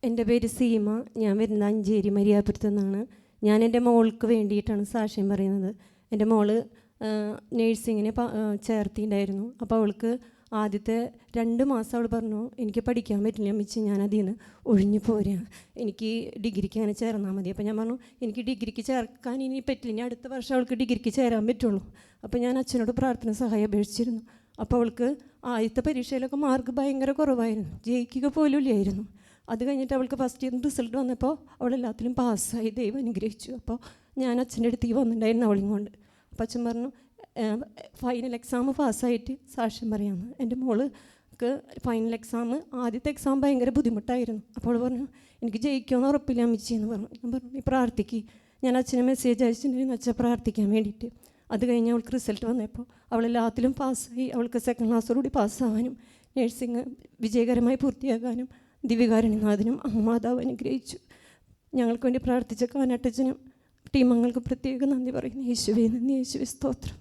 എൻ്റെ പേര് സീമ. ഞാൻ വരുന്നത് അഞ്ചേരി മരിയാപുരത്തു നിന്നാണ്. ഞാൻ എൻ്റെ മോൾക്ക് വേണ്ടിയിട്ടാണ് സാക്ഷ്യം പറയുന്നത്. എൻ്റെ മോള് നേഴ്സിങ്ങിന് ചേർത്തിയിട്ടുണ്ടായിരുന്നു. അപ്പോൾ അവൾക്ക് ആദ്യത്തെ 2 മാസം അവൾ പറഞ്ഞു, എനിക്ക് പഠിക്കാൻ പറ്റില്ല അമ്മച്ചി, ഞാൻ അതിൽ നിന്ന് ഒഴിഞ്ഞു പോരാ, എനിക്ക് ഡിഗ്രിക്ക് അങ്ങനെ ചേർന്നാൽ മതി. അപ്പോൾ ഞാൻ പറഞ്ഞു, എനിക്ക് ഡിഗ്രിക്ക് ചേർക്കാൻ ഇനി പറ്റില്ല, ഇനി അടുത്ത വർഷം അവൾക്ക് ഡിഗ്രിക്ക് ചേരാൻ പറ്റുള്ളൂ. അപ്പോൾ ഞാൻ അച്ഛനോട് പ്രാർത്ഥന സഹായം അപേക്ഷിച്ചിരുന്നു. അപ്പോൾ അവൾക്ക് ആദ്യത്തെ പരീക്ഷയിലൊക്കെ മാർക്ക് ഭയങ്കര കുറവായിരുന്നു, ജയിക്കുക പോലും ഇല്ലായിരുന്നു. അത് കഴിഞ്ഞിട്ട് അവൾക്ക് ഫസ്റ്റ് ഇയർ റിസൾട്ട് വന്നപ്പോൾ അവളെല്ലാത്തിലും പാസ്സായി, ദൈവം അനുഗ്രഹിച്ചു. അപ്പോൾ ഞാൻ അച്ഛൻ്റെ അടുത്തേക്ക് വന്നിട്ടുണ്ടായിരുന്നു അവളെയും കൊണ്ട്. അപ്പോൾ അച്ഛൻ പറഞ്ഞു, ഫൈനൽ എക്സാം പാസ്സായിട്ട് സാക്ഷ്യം പറയാമെന്ന്. എൻ്റെ മോൾക്ക് ഫൈനൽ എക്സാം, ആദ്യത്തെ എക്സാം ഭയങ്കര ബുദ്ധിമുട്ടായിരുന്നു. അപ്പോൾ പറഞ്ഞു, എനിക്ക് ജയിക്കുമെന്ന് ഉറപ്പില്ല അമ്മച്ചി എന്ന് പറഞ്ഞു. ഞാൻ പറഞ്ഞു, നീ പ്രാർത്ഥിക്ക്. ഞാൻ അച്ഛനെ മെസ്സേജ് അയച്ചിട്ടുണ്ടായിരുന്നു അച്ഛൻ പ്രാർത്ഥിക്കാൻ വേണ്ടിയിട്ട്. അത് കഴിഞ്ഞ് അവൾക്ക് റിസൾട്ട് വന്നപ്പോൾ അവളെല്ലാത്തിലും പാസ്സായി. അവൾക്ക് സെക്കൻഡ് ക്ലാസ്സോടുകൂടി പാസ്സാവാനും നഴ്സിംഗ് വിജയകരമായി പൂർത്തിയാക്കാനും ദിവ്യകാരുണ്യനാഥനും അമ്മമാതാവ് അനുഗ്രഹിച്ചു. ഞങ്ങൾക്ക് വേണ്ടി പ്രാർത്ഥിച്ച കാനാട്ടച്ചനും ടീമംഗൾക്ക് പ്രത്യേക നന്ദി പറയുന്നു. യേശുവേ നന്ദി, യേശുവേ സ്തോത്രം.